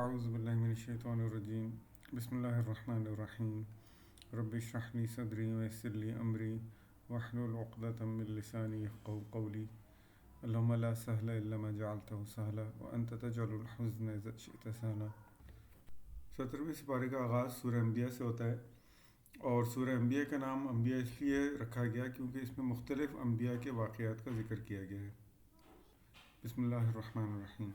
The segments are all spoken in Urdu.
اعوذ باللہ من الشیطان الرجیم بسم اللہ الرحمن الرحیم رب اشرح لی صدری ویسر لی امری واحلل عقدۃ من لسانی یفقهوا قولی اللہم لا سہل الا ما جعلتہ سہلا وانت تجعل الحزن اذا شئت سہلا۔ 17ویں سپارے کا آغاز سورہ انبیاء سے ہوتا ہے، اور سورہ انبیاء کا نام انبیاء اس لیے رکھا گیا کیونکہ اس میں مختلف انبیاء کے واقعات کا ذکر کیا گیا ہے۔ بسم اللہ الرحمن الرحیم۔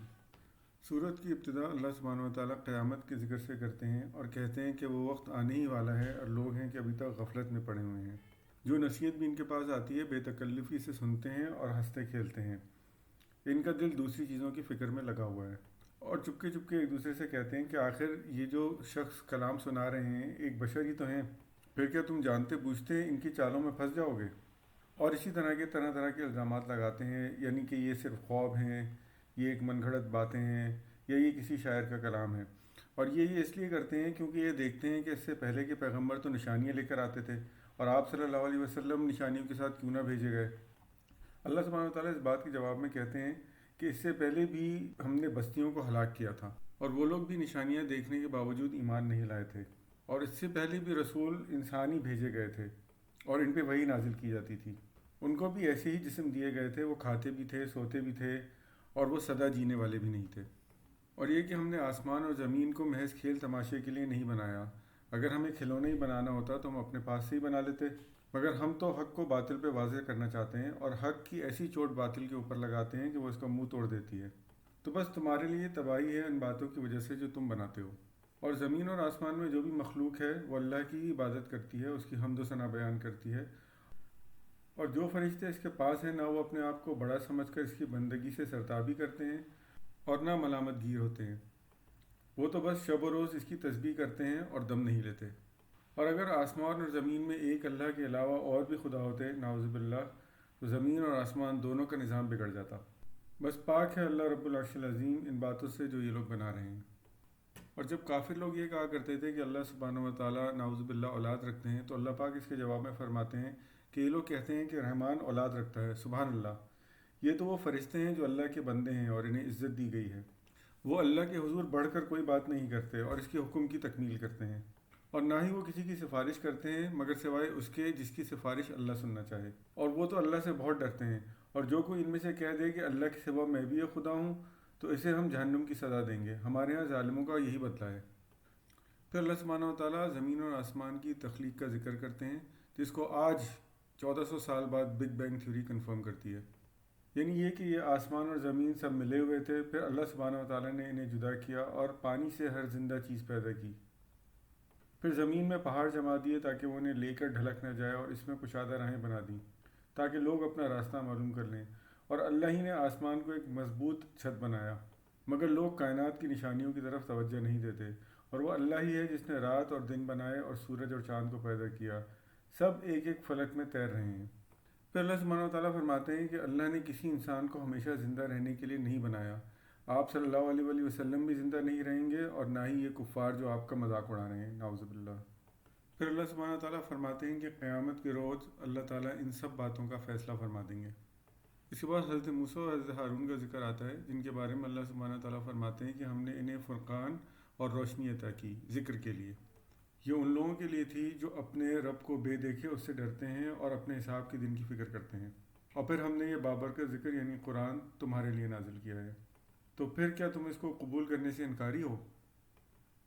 سورت کی ابتدا اللہ سبحانہ وتعالیٰ قیامت کے ذکر سے کرتے ہیں اور کہتے ہیں کہ وہ وقت آنے ہی والا ہے اور لوگ ہیں کہ ابھی تک غفلت میں پڑے ہوئے ہیں۔ جو نصیحت بھی ان کے پاس آتی ہے بے تکلفی سے سنتے ہیں اور ہنستے کھیلتے ہیں، ان کا دل دوسری چیزوں کی فکر میں لگا ہوا ہے، اور چپکے چپکے ایک دوسرے سے کہتے ہیں کہ آخر یہ جو شخص کلام سنا رہے ہیں ایک بشر ہی تو ہیں، پھر کیا تم جانتے بوجھتے ان کی چالوں میں پھنس جاؤ گے؟ اور اسی طرح کے الزامات لگاتے ہیں، یعنی کہ یہ صرف خواب ہیں، یہ ایک من گھڑت باتیں ہیں، یا یہ کسی شاعر کا کلام ہے۔ اور یہ اس لیے کرتے ہیں کیونکہ یہ دیکھتے ہیں کہ اس سے پہلے کے پیغمبر تو نشانیاں لے کر آتے تھے، اور آپ صلی اللہ علیہ وسلم نشانیوں کے ساتھ کیوں نہ بھیجے گئے۔ اللہ سبحانہ وتعالیٰ اس بات کے جواب میں کہتے ہیں کہ اس سے پہلے بھی ہم نے بستیوں کو ہلاک کیا تھا، اور وہ لوگ بھی نشانیاں دیکھنے کے باوجود ایمان نہیں لائے تھے، اور اس سے پہلے بھی رسول انسانی بھیجے گئے تھے اور ان پہ وحی نازل کی جاتی تھی۔ ان کو بھی ایسے ہی جسم دیے گئے تھے، وہ کھاتے بھی تھے، سوتے بھی تھے، اور وہ سدا جینے والے بھی نہیں تھے۔ اور یہ کہ ہم نے آسمان اور زمین کو محض کھیل تماشے کے لیے نہیں بنایا، اگر ہمیں کھلونے ہی بنانا ہوتا تو ہم اپنے پاس سے ہی بنا لیتے، مگر ہم تو حق کو باطل پہ واضح کرنا چاہتے ہیں، اور حق کی ایسی چوٹ باطل کے اوپر لگاتے ہیں کہ وہ اس کا منہ توڑ دیتی ہے۔ تو بس تمہارے لیے تباہی ہے ان باتوں کی وجہ سے جو تم بناتے ہو۔ اور زمین اور آسمان میں جو بھی مخلوق ہے وہ اللہ کی عبادت کرتی ہے، اس کی حمد و ثنا بیان کرتی ہے، اور جو فرشتے اس کے پاس ہیں نہ وہ اپنے آپ کو بڑا سمجھ کر اس کی بندگی سے سرتابی کرتے ہیں اور نہ ملامت گیر ہوتے ہیں، وہ تو بس شب و روز اس کی تسبیح کرتے ہیں اور دم نہیں لیتے۔ اور اگر آسمان اور زمین میں ایک اللہ کے علاوہ اور بھی خدا ہوتے نعوذ باللہ، تو زمین اور آسمان دونوں کا نظام بگڑ جاتا۔ بس پاک ہے اللہ رب العرش العظیم ان باتوں سے جو یہ لوگ بنا رہے ہیں۔ اور جب کافر لوگ یہ کہا کرتے تھے کہ اللہ سبحانہ وتعالیٰ نعوذ باللہ اولاد رکھتے ہیں، تو اللہ پاک اس کے جواب میں فرماتے ہیں کہ یہ لوگ کہتے ہیں کہ رحمان اولاد رکھتا ہے، سبحان اللہ، یہ تو وہ فرشتے ہیں جو اللہ کے بندے ہیں اور انہیں عزت دی گئی ہے۔ وہ اللہ کے حضور بڑھ کر کوئی بات نہیں کرتے اور اس کے حکم کی تکمیل کرتے ہیں، اور نہ ہی وہ کسی کی سفارش کرتے ہیں مگر سوائے اس کے جس کی سفارش اللہ سننا چاہے، اور وہ تو اللہ سے بہت ڈرتے ہیں۔ اور جو کوئی ان میں سے کہہ دے کہ اللہ کے سوا میں بھی ایک خدا ہوں تو اسے ہم جہنم کی سزا دیں گے، ہمارے ہاں ظالموں کا یہی بدلہ ہے۔ پھر اللہ سبحانہ وتعالیٰ زمین اور آسمان کی تخلیق کا ذکر کرتے ہیں، جس کو آج 1400 سال بعد بگ بینگ تھیوری کنفرم کرتی ہے، یعنی یہ کہ یہ آسمان اور زمین سب ملے ہوئے تھے، پھر اللہ سبحانہ وتعالیٰ نے انہیں جدا کیا اور پانی سے ہر زندہ چیز پیدا کی، پھر زمین میں پہاڑ جما دیے تاکہ وہ انہیں لے کر ڈھلک نہ جائے، اور اس میں کشادہ راہیں بنا دیں تاکہ لوگ اپنا راستہ معلوم کر لیں، اور اللہ ہی نے آسمان کو ایک مضبوط چھت بنایا، مگر لوگ کائنات کی نشانیوں کی طرف توجہ نہیں دیتے، اور وہ اللہ ہی ہے جس نے رات اور دن بنائے اور سورج اور چاند کو پیدا کیا، سب ایک ایک فلک میں تیر رہے ہیں۔ پھر اللہ سبحانہ وتعالیٰ فرماتے ہیں کہ اللہ نے کسی انسان کو ہمیشہ زندہ رہنے کے لیے نہیں بنایا، آپ صلی اللہ علیہ وآلہ وسلم بھی زندہ نہیں رہیں گے، اور نہ ہی یہ کفار جو آپ کا مذاق اڑا رہے ہیں نعوذ باللہ۔ پھر اللہ سبحانہ وتعالیٰ فرماتے ہیں کہ قیامت کے روز اللہ تعالیٰ ان سب باتوں کا فیصلہ فرما دیں گے۔ اس کے بعد حضرت موسیٰ اور حضرت ہارون کا ذکر آتا ہے، جن کے بارے میں اللہ سبحانہ وتعالیٰ فرماتے ہیں کہ ہم نے انہیں فرقان اور روشنی عطا کی ذکر کے لیے۔ یہ ان لوگوں کے لیے تھی جو اپنے رب کو بے دیکھے اس سے ڈرتے ہیں اور اپنے حساب کے دن کی فکر کرتے ہیں، اور پھر ہم نے یہ بابرکت ذکر یعنی قرآن تمہارے لیے نازل کیا ہے، تو پھر کیا تم اس کو قبول کرنے سے انکاری ہو؟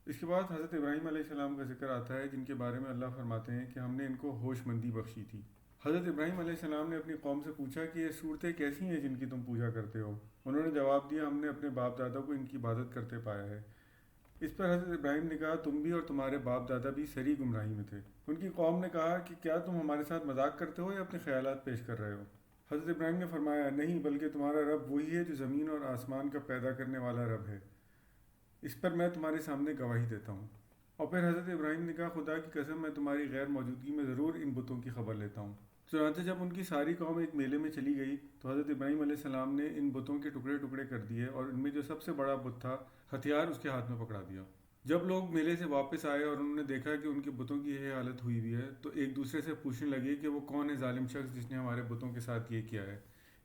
اس کے بعد حضرت ابراہیم علیہ السلام کا ذکر آتا ہے، جن کے بارے میں اللہ فرماتے ہیں کہ ہم نے ان کو ہوش مندی بخشی تھی۔ حضرت ابراہیم علیہ السلام نے اپنی قوم سے پوچھا کہ یہ صورتیں کیسی ہیں جن کی تم پوجا کرتے ہو؟ انہوں نے جواب دیا، ہم نے اپنے باپ دادا کو ان کی عبادت کرتے پایا ہے۔ اس پر حضرت ابراہیم نے کہا، تم بھی اور تمہارے باپ دادا بھی سری گمراہی میں تھے۔ ان کی قوم نے کہا کہ کیا تم ہمارے ساتھ مذاق کرتے ہو یا اپنے خیالات پیش کر رہے ہو؟ حضرت ابراہیم نے فرمایا، نہیں، بلکہ تمہارا رب وہی ہے جو زمین اور آسمان کا پیدا کرنے والا رب ہے، اس پر میں تمہارے سامنے گواہی دیتا ہوں۔ اور پھر حضرت ابراہیم نے کہا، خدا کی قسم میں تمہاری غیر موجودگی میں ضرور ان بتوں کی خبر لیتا ہوں۔ چنانچہ جب ان کی ساری قوم ایک میلے میں چلی گئی تو حضرت ابراہیم علیہ السلام نے ان بتوں کے ٹکڑے ٹکڑے کر دیے، اور ان میں جو سب سے بڑا بت تھا ہتھیار اس کے ہاتھ میں پکڑا دیا۔ جب لوگ میلے سے واپس آئے اور انہوں نے دیکھا کہ ان کے بتوں کی یہ حالت ہوئی ہوئی ہے، تو ایک دوسرے سے پوچھنے لگے کہ وہ کون ہے ظالم شخص جس نے ہمارے بتوں کے ساتھ یہ کیا ہے۔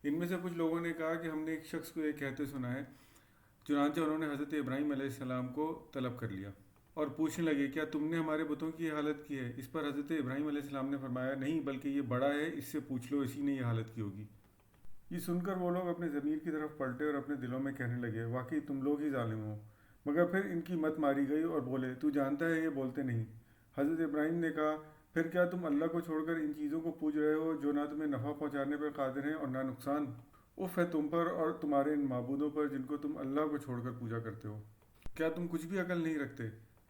ان میں سے کچھ لوگوں نے کہا کہ ہم نے ایک شخص کو یہ کہتے سنا ہے، چنانچہ انہوں نے حضرت ابراہیم علیہ السلام کو طلب کر لیا اور پوچھنے لگے کیا تم نے ہمارے بتوں کی یہ حالت کی ہے؟ اس پر حضرت ابراہیم علیہ السلام نے فرمایا نہیں، بلکہ یہ بڑا ہے، اس سے پوچھ لو، اسی نے یہ حالت کی ہوگی۔ یہ سن کر وہ لوگ اپنے ضمیر کی طرف پلٹے اور اپنے دلوں میں کہنے لگے واقعی تم لوگ ہی ظالم ہو۔ مگر پھر ان کی مت ماری گئی اور بولے تو جانتا ہے یہ بولتے نہیں۔ حضرت ابراہیم نے کہا پھر کیا تم اللہ کو چھوڑ کر ان چیزوں کو پوج رہے ہو جو نہ تمہیں نفع پہنچانے پر قادر ہیں اور نہ نقصان؟ اف ہے تم پر اور تمہارے ان معبودوں پر جن کو تم اللہ کو چھوڑ کر پوجا کرتے ہو، کیا تم کچھ بھی عقل نہیں رکھتے؟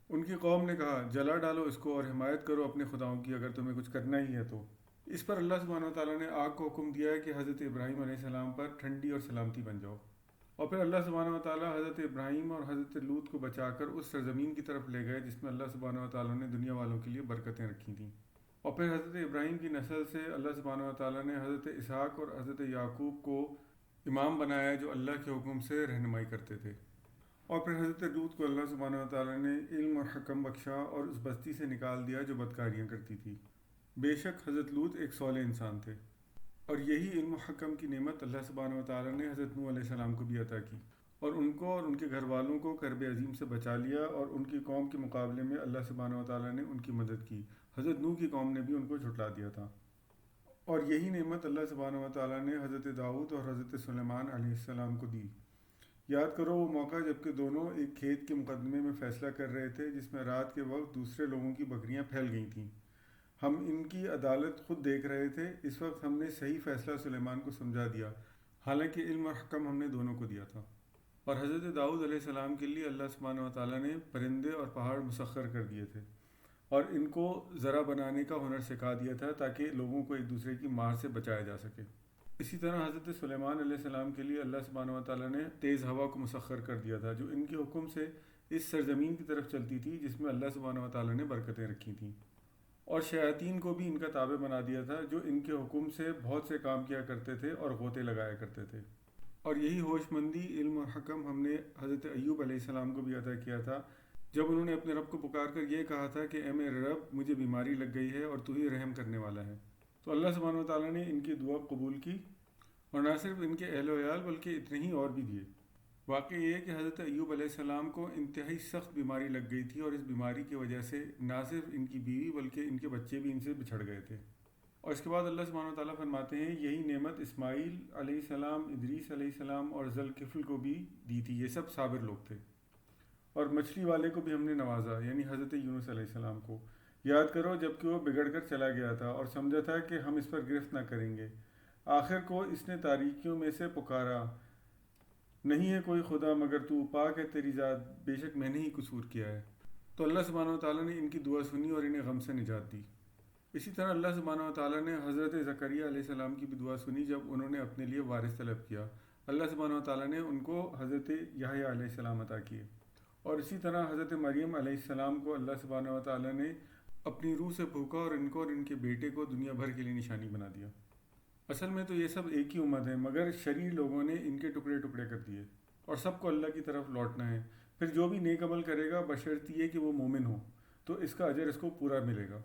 ان کی قوم نے کہا جلا ڈالو اس کو اور حمایت کرو اپنے خداؤں کی اگر تمہیں کچھ کرنا ہی ہے تو۔ اس پر اللہ سبحانہ و تعالیٰ نے آگ کو حکم دیا ہے کہ حضرت ابراہیم علیہ السلام پر ٹھنڈی اور سلامتی بن جاؤ، اور پھر اللہ سبحانہ و تعالیٰ حضرت ابراہیم اور حضرت لوط کو بچا کر اس سرزمین کی طرف لے گئے جس میں اللہ سبحانہ و تعالیٰ نے دنیا والوں کے لیے برکتیں رکھی تھیں۔ اور پھر حضرت ابراہیم کی نسل سے اللہ سبحانہ و تعالیٰ نے حضرت اسحاق اور حضرت یعقوب کو امام بنایا جو اللہ کے حکم سے رہنمائی کرتے تھے۔ اور پھر حضرت لوط کو اللہ سبحانہ و تعالیٰ نے علم اور حکم بخشا اور اس بستی سے نکال دیا جو بدکاریاں کرتی تھی۔ بے شک حضرت لوط ایک صالح انسان تھے، اور یہی علم و حکم کی نعمت اللہ سبحانہ و تعالیٰ نے حضرت نوح علیہ السلام کو بھی عطا کی، اور ان کو اور ان کے گھر والوں کو کرب عظیم سے بچا لیا، اور ان کی قوم کے مقابلے میں اللہ سبحانہ و تعالیٰ نے ان کی مدد کی۔ حضرت نوح کی قوم نے بھی ان کو جھٹلا دیا تھا۔ اور یہی نعمت اللہ سبحانہ و تعالیٰ نے حضرت داؤد اور حضرت سلیمان علیہ السلام کو دی۔ یاد کرو وہ موقع جب کہ دونوں ایک کھیت کے مقدمے میں فیصلہ کر رہے تھے جس میں رات کے وقت دوسرے لوگوں کی بکریاں پھیل گئی تھیں۔ ہم ان کی عدالت خود دیکھ رہے تھے، اس وقت ہم نے صحیح فیصلہ سلیمان کو سمجھا دیا، حالانکہ علم اور حکم ہم نے دونوں کو دیا تھا۔ اور حضرت داؤد علیہ السلام کے لیے اللہ سبحانہ و تعالیٰ نے پرندے اور پہاڑ مسخر کر دیے تھے، اور ان کو ذرا بنانے کا ہنر سکھا دیا تھا تاکہ لوگوں کو ایک دوسرے کی مار سے بچایا جا سکے۔ اسی طرح حضرت سلیمان علیہ السلام کے لیے اللہ سبحانہ و تعالیٰ نے تیز ہوا کو مسخر کر دیا تھا جو ان کے حکم سے اس سرزمین کی طرف چلتی تھی جس میں اللہ سبحانہ و تعالیٰ نے برکتیں رکھی تھیں، اور شیاطین کو بھی ان کا تابع بنا دیا تھا جو ان کے حکم سے بہت سے کام کیا کرتے تھے اور غوطے لگایا کرتے تھے۔ اور یہی ہوش مندی، علم اور حکم ہم نے حضرت ایوب علیہ السلام کو بھی عطا کیا تھا جب انہوں نے اپنے رب کو پکار کر یہ کہا تھا کہ اے میرے رب مجھے بیماری لگ گئی ہے اور تو ہی رحم کرنے والا ہے، تو اللہ سبحانہ و تعالیٰ نے ان کی دعا قبول کی، اور نہ صرف ان کے اہل و عیال بلکہ اتنے ہی اور بھی دیے۔ واقعہ یہ ہے کہ حضرت ایوب علیہ السلام کو انتہائی سخت بیماری لگ گئی تھی، اور اس بیماری کی وجہ سے نہ صرف ان کی بیوی بلکہ ان کے بچے بھی ان سے بچھڑ گئے تھے۔ اور اس کے بعد اللہ سبحانہ و تعالیٰ فرماتے ہیں یہی نعمت اسماعیل علیہ السلام، ادریس علیہ السلام اور ذوالکفل کو بھی دی تھی، یہ سب صابر لوگ تھے۔ اور مچھلی والے کو بھی ہم نے نوازا، یعنی حضرت یونس علیہ السلام کو۔ یاد کرو جب کہ وہ بگڑ کر چلا گیا تھا اور سمجھا تھا کہ ہم اس پر گرفت نہ کریں گے، آخر کو اس نے تاریکیوں میں سے پکارا نہیں ہے کوئی خدا مگر تو، پاک ہے تیری ذات، بے شک میں نے ہی قصور کیا ہے۔ تو اللہ سبحانہ و تعالیٰ نے ان کی دعا سنی اور انہیں غم سے نجات دی۔ اسی طرح اللہ سبحانہ و تعالیٰ نے حضرت زکریا علیہ السلام کی بھی دعا سنی جب انہوں نے اپنے لیے وارث طلب کیا۔ اللہ سبحانہ و تعالیٰ نے ان کو حضرت یحییٰ علیہ السلام عطا کیے۔ اور اسی طرح حضرت مریم علیہ السلام کو اللہ سبحانہ و تعالیٰ نے اپنی روح سے پھونکا اور ان کو اور ان کے بیٹے کو دنیا بھر کے لیے نشانی بنا دیا۔ اصل میں تو یہ سب ایک ہی امت ہے، مگر شریر لوگوں نے ان کے ٹکڑے ٹکڑے کر دیے، اور سب کو اللہ کی طرف لوٹنا ہے۔ پھر جو بھی نیک عمل کرے گا بشرط یہ کہ وہ مومن ہو تو اس کا اجر اس کو پورا ملے گا،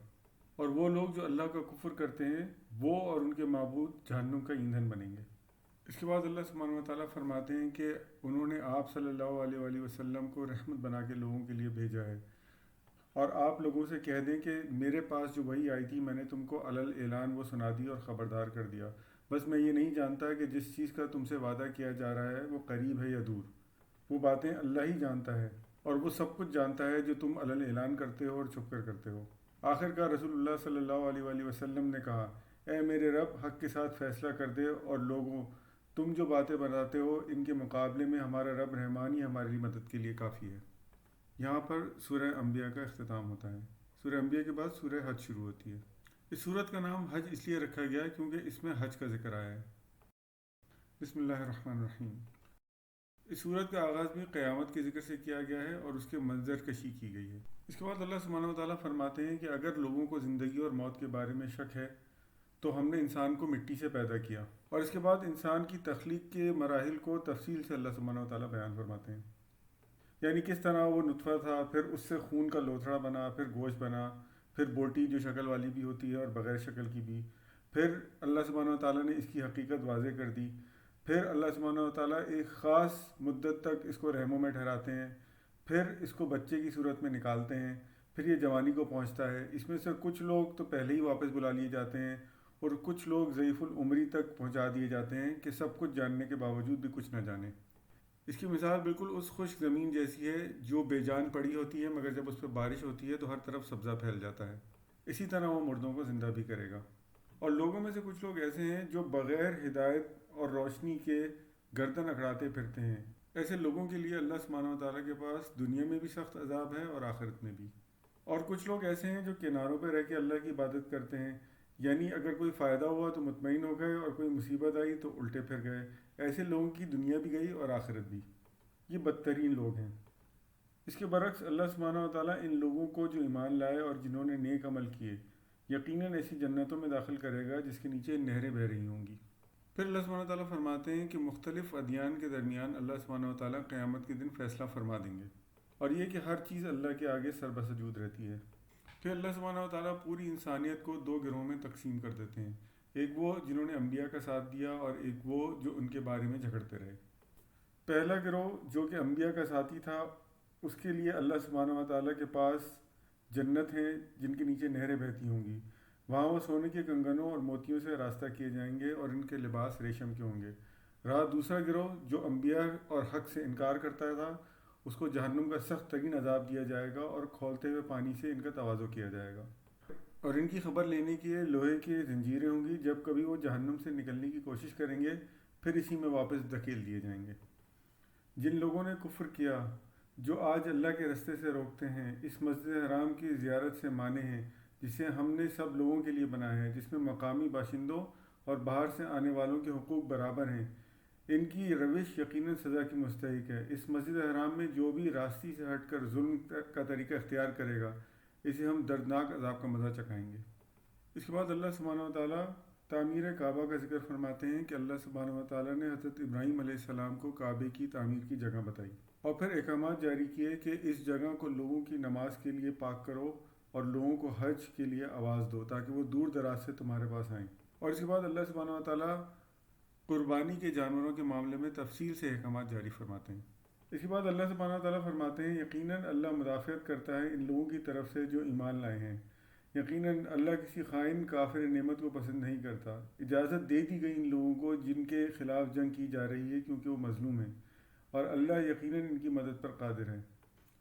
اور وہ لوگ جو اللہ کا کفر کرتے ہیں وہ اور ان کے معبود جہنم کا ایندھن بنیں گے۔ اس کے بعد اللہ سبحانہ و تعالیٰ فرماتے ہیں کہ انہوں نے آپ صلی اللہ علیہ وآلہ وسلم کو رحمت بنا کے لوگوں کے لیے بھیجا ہے، اور آپ لوگوں سے کہہ دیں کہ میرے پاس جو وحی آئی تھی میں نے تم کو علل اعلان وہ سنا دی اور خبردار کر دیا، بس میں یہ نہیں جانتا کہ جس چیز کا تم سے وعدہ کیا جا رہا ہے وہ قریب ہے یا دور، وہ باتیں اللہ ہی جانتا ہے، اور وہ سب کچھ جانتا ہے جو تم علل اعلان کرتے ہو اور چھپ کر کرتے ہو۔ آخر کار رسول اللہ صلی اللہ علیہ وآلہ وسلم نے کہا اے میرے رب حق کے ساتھ فیصلہ کر دے، اور لوگوں تم جو باتیں بتاتے ہو ان کے مقابلے میں ہمارا رب رحمان ہی ہماری مدد کے لیے کافی ہے۔ یہاں پر سورہ انبیاء کا اختتام ہوتا ہے۔ سورہ انبیاء کے بعد سورہ حج شروع ہوتی ہے۔ اس سورت کا نام حج اس لیے رکھا گیا ہے کیونکہ اس میں حج کا ذکر آیا ہے۔ بسم اللہ الرحمن الرحیم۔ اس سورت کا آغاز بھی قیامت کے ذکر سے کیا گیا ہے اور اس کے منظر کشی کی گئی ہے۔ اس کے بعد اللہ سبحانہ و تعالیٰ فرماتے ہیں کہ اگر لوگوں کو زندگی اور موت کے بارے میں شک ہے تو ہم نے انسان کو مٹی سے پیدا کیا، اور اس کے بعد انسان کی تخلیق کے مراحل کو تفصیل سے اللہ سبحانہ و تعالیٰ بیان فرماتے ہیں، یعنی کس طرح وہ نطفہ تھا، پھر اس سے خون کا لوتھڑا بنا، پھر گوشت بنا، پھر بوٹی جو شکل والی بھی ہوتی ہے اور بغیر شکل کی بھی، پھر اللہ سبحانہ و تعالیٰ نے اس کی حقیقت واضح کر دی، پھر اللہ سبحانہ و تعالیٰ ایک خاص مدت تک اس کو رحموں میں ٹھہراتے ہیں، پھر اس کو بچے کی صورت میں نکالتے ہیں، پھر یہ جوانی کو پہنچتا ہے۔ اس میں سے کچھ لوگ تو پہلے ہی واپس بلا لیے جاتے ہیں، اور کچھ لوگ ضعیف العمری تک پہنچا دیے جاتے ہیں کہ سب کچھ جاننے کے باوجود بھی کچھ نہ جانیں۔ اس کی مثال بالکل اس خشک زمین جیسی ہے جو بے جان پڑی ہوتی ہے، مگر جب اس پہ بارش ہوتی ہے تو ہر طرف سبزہ پھیل جاتا ہے۔ اسی طرح وہ مردوں کو زندہ بھی کرے گا۔ اور لوگوں میں سے کچھ لوگ ایسے ہیں جو بغیر ہدایت اور روشنی کے گردن اکڑاتے پھرتے ہیں۔ ایسے لوگوں کے لیے اللہ سبحانہ و تعالیٰ کے پاس دنیا میں بھی سخت عذاب ہے اور آخرت میں بھی۔ اور کچھ لوگ ایسے ہیں جو کناروں پہ رہ کے اللہ کی عبادت کرتے ہیں، یعنی اگر کوئی فائدہ ہوا تو مطمئن ہو گئے اور کوئی مصیبت آئی تو الٹے پھر گئے۔ ایسے لوگوں کی دنیا بھی گئی اور آخرت بھی۔ یہ بدترین لوگ ہیں۔ اس کے برعکس اللہ سبحانہ و تعالیٰ ان لوگوں کو جو ایمان لائے اور جنہوں نے نیک عمل کیے، یقیناً ایسی جنتوں میں داخل کرے گا جس کے نیچے نہریں بہہ رہی ہوں گی۔ پھر اللہ سبحانہ و تعالیٰ فرماتے ہیں کہ مختلف ادیان کے درمیان اللہ سبحانہ و تعالیٰ قیامت کے دن فیصلہ فرما دیں گے، اور یہ کہ ہر چیز اللہ کے آگے سر بسجود رہتی ہے۔ پھر اللہ سبحانہ و تعالیٰ پوری انسانیت کو دو گروہوں میں تقسیم کر دیتے ہیں، ایک وہ جنہوں نے انبیاء کا ساتھ دیا اور ایک وہ جو ان کے بارے میں جھگڑتے رہے۔ پہلا گروہ جو کہ انبیاء کا ساتھی تھا، اس کے لیے اللہ سبحانہ و تعالیٰ کے پاس جنت ہیں جن کے نیچے نہریں بہتی ہوں گی، وہاں وہ سونے کے کنگنوں اور موتیوں سے راستہ کیے جائیں گے اور ان کے لباس ریشم کے ہوں گے۔ رہا دوسرا گروہ جو انبیاء اور حق سے انکار کرتا تھا، اس کو جہنم کا سخت ترین عذاب دیا جائے گا اور کھولتے ہوئے پانی سے ان کا تواضع کیا جائے گا، اور ان کی خبر لینے کے لیے لوہے کی زنجیریں ہوں گی۔ جب کبھی وہ جہنم سے نکلنے کی کوشش کریں گے پھر اسی میں واپس دھکیل دیے جائیں گے۔ جن لوگوں نے کفر کیا، جو آج اللہ کے رستے سے روکتے ہیں، اس مسجد حرام کی زیارت سے مانے ہیں جسے ہم نے سب لوگوں کے لیے بنایا ہے، جس میں مقامی باشندوں اور باہر سے آنے والوں کے حقوق برابر ہیں، ان کی روش یقیناً سزا کی مستحق ہے۔ اس مسجد حرام میں جو بھی راستی سے ہٹ کر ظلم کا طریقہ اختیار کرے گا، اسے ہم دردناک عذاب کا مزہ چکھائیں گے۔ اس کے بعد اللہ سبحانہ و تعالیٰ تعمیر کعبہ کا ذکر فرماتے ہیں کہ اللہ سبحانہ و تعالیٰ نے حضرت ابراہیم علیہ السلام کو کعبے کی تعمیر کی جگہ بتائی، اور پھر احکامات جاری کیے کہ اس جگہ کو لوگوں کی نماز کے لیے پاک کرو اور لوگوں کو حج کے لیے آواز دو تاکہ وہ دور دراز سے تمہارے پاس آئیں۔ اور اس کے بعد اللہ سبحانہ و تعالیٰ قربانی کے جانوروں کے معاملے میں تفصیل سے احکامات جاری فرماتے ہیں۔ اس کے بعد اللہ سبحانہ و تعالیٰ فرماتے ہیں یقیناً اللہ مدافعت کرتا ہے ان لوگوں کی طرف سے جو ایمان لائے ہیں، یقیناً اللہ کسی خائن کافر نعمت کو پسند نہیں کرتا۔ اجازت دے دی گئی ان لوگوں کو جن کے خلاف جنگ کی جا رہی ہے کیونکہ وہ مظلوم ہیں، اور اللہ یقیناً ان کی مدد پر قادر ہے۔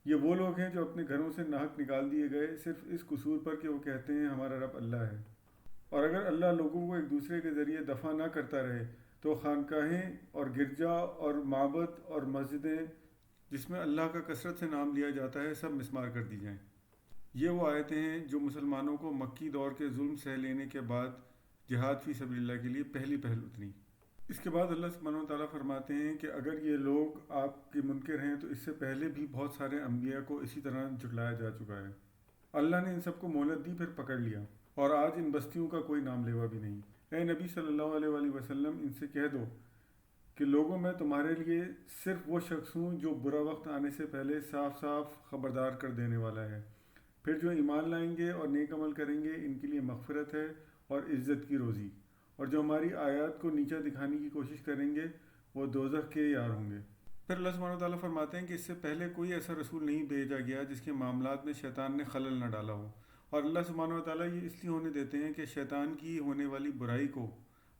یہ وہ لوگ ہیں جو اپنے گھروں سے ناحق نکال دیے گئے صرف اس قصور پر کہ وہ کہتے ہیں ہمارا رب اللہ ہے، اور اگر اللہ لوگوں کو ایک دوسرے کے ذریعے دفع نہ کرتا رہے تو خانقاہیں اور گرجا اور معبد اور مسجدیں جس میں اللہ کا کثرت سے نام لیا جاتا ہے سب مسمار کر دی جائیں۔ یہ وہ آیتیں ہیں جو مسلمانوں کو مکی دور کے ظلم سہ لینے کے بعد جہاد فی سبیل اللہ کے لیے پہلی پہل اتری۔ اس کے بعد اللہ سبحانہ و تعالیٰ فرماتے ہیں کہ اگر یہ لوگ آپ کے منکر ہیں تو اس سے پہلے بھی بہت سارے انبیاء کو اسی طرح جھٹلایا جا چکا ہے۔ اللہ نے ان سب کو مہلت دی پھر پکڑ لیا، اور آج ان بستیوں کا کوئی نام لیوا بھی نہیں۔ اے نبی صلی اللہ علیہ وآلہ وسلم ان سے کہہ دو کہ لوگوں میں تمہارے لیے صرف وہ شخص ہوں جو برا وقت آنے سے پہلے صاف صاف خبردار کر دینے والا ہے، پھر جو ایمان لائیں گے اور نیک عمل کریں گے ان کے لیے مغفرت ہے اور عزت کی روزی، اور جو ہماری آیات کو نیچا دکھانے کی کوشش کریں گے وہ دوزخ کے یار ہوں گے۔ پھر اللہ سبحانہ و تعالیٰ فرماتے ہیں کہ اس سے پہلے کوئی ایسا رسول نہیں بھیجا گیا جس کے معاملات میں شیطان نے خلل نہ ڈالا ہو، اور اللہ سبحانہ و تعالیٰ یہ اس لیے ہونے دیتے ہیں کہ شیطان کی ہونے والی برائی کو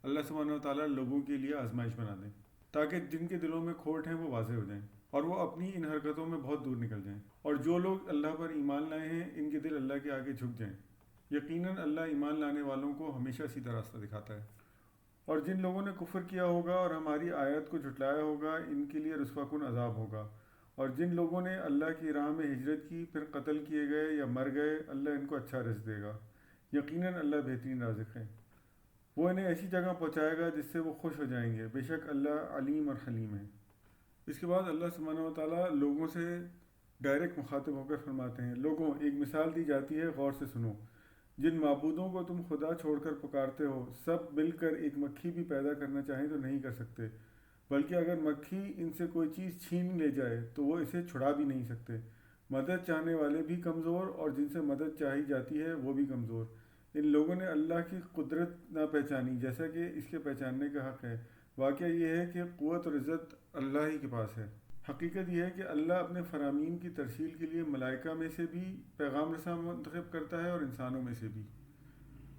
اللہ سبحانہ و تعالیٰ لوگوں کے لیے آزمائش بنا دیں، تاکہ جن کے دلوں میں کھوٹ ہیں وہ واضح ہو جائیں اور وہ اپنی ان حرکتوں میں بہت دور نکل جائیں، اور جو لوگ اللہ پر ایمان لائے ہیں ان کے دل اللہ کے آگے جھک جائیں۔ یقیناً اللہ ایمان لانے والوں کو ہمیشہ سیدھا راستہ دکھاتا ہے۔ اور جن لوگوں نے کفر کیا ہوگا اور ہماری آیت کو جھٹلایا ہوگا ان کے لیے رسوا کن عذاب ہوگا، اور جن لوگوں نے اللہ کی راہ میں ہجرت کی پھر قتل کیے گئے یا مر گئے اللہ ان کو اچھا رزق دے گا، یقیناً اللہ بہترین رازق ہے۔ وہ انہیں ایسی جگہ پہنچائے گا جس سے وہ خوش ہو جائیں گے، بے شک اللہ علیم اور حلیم ہے۔ اس کے بعد اللہ سبحانہ و تعالیٰ لوگوں سے ڈائریکٹ مخاطب ہو کر فرماتے ہیں لوگوں ایک مثال دی جاتی ہے، غور سے سنو۔ جن معبودوں کو تم خدا چھوڑ کر پکارتے ہو سب مل کر ایک مکھی بھی پیدا کرنا چاہیں تو نہیں کر سکتے، بلکہ اگر مکھی ان سے کوئی چیز چھین لے جائے تو وہ اسے چھڑا بھی نہیں سکتے۔ مدد چاہنے والے بھی کمزور اور جن سے مدد چاہی جاتی ہے وہ بھی کمزور۔ ان لوگوں نے اللہ کی قدرت نہ پہچانی جیسا کہ اس کے پہچاننے کا حق ہے، واقعہ یہ ہے کہ قوت اور عزت اللہ ہی کے پاس ہے۔ حقیقت یہ ہے کہ اللہ اپنے فرامین کی ترسیل کے لیے ملائکہ میں سے بھی پیغام رساں منتخب کرتا ہے اور انسانوں میں سے بھی۔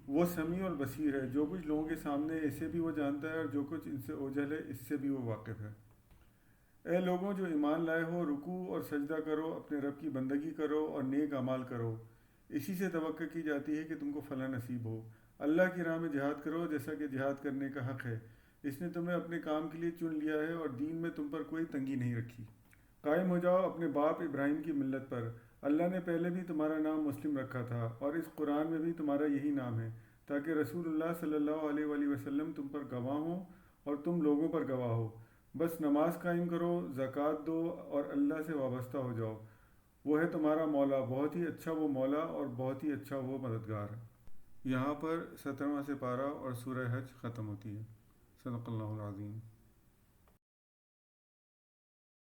وہ سمیع اور بصیر ہے، جو کچھ لوگوں کے سامنے ہے اسے بھی وہ جانتا ہے اور جو کچھ ان سے اوجھل ہے اس سے بھی وہ واقف ہے۔ اے لوگوں جو ایمان لائے ہو، رکوع اور سجدہ کرو، اپنے رب کی بندگی کرو اور نیک اعمال کرو، اسی سے توقع کی جاتی ہے کہ تم کو فلاح نصیب ہو۔ اللہ کی راہ میں جہاد کرو جیسا کہ جہاد کرنے کا حق ہے، اس نے تمہیں اپنے کام کے لیے چن لیا ہے اور دین میں تم پر کوئی تنگی نہیں رکھی۔ قائم ہو جاؤ اپنے باپ ابراہیم کی ملت پر، اللہ نے پہلے بھی تمہارا نام مسلم رکھا تھا اور اس قرآن میں بھی تمہارا یہی نام ہے، تاکہ رسول اللہ صلی اللہ علیہ وآلہ وسلم تم پر گواہ ہوں اور تم لوگوں پر گواہ ہو۔ بس نماز قائم کرو، زکوٰۃ دو اور اللہ سے وابستہ ہو جاؤ، وہ ہے تمہارا مولا، بہت ہی اچھا وہ مولا اور بہت ہی اچھا وہ مددگار۔ یہاں پر 17واں سپارہ اور سورہ حج ختم ہوتی ہے۔ صدق اللہ العظیم۔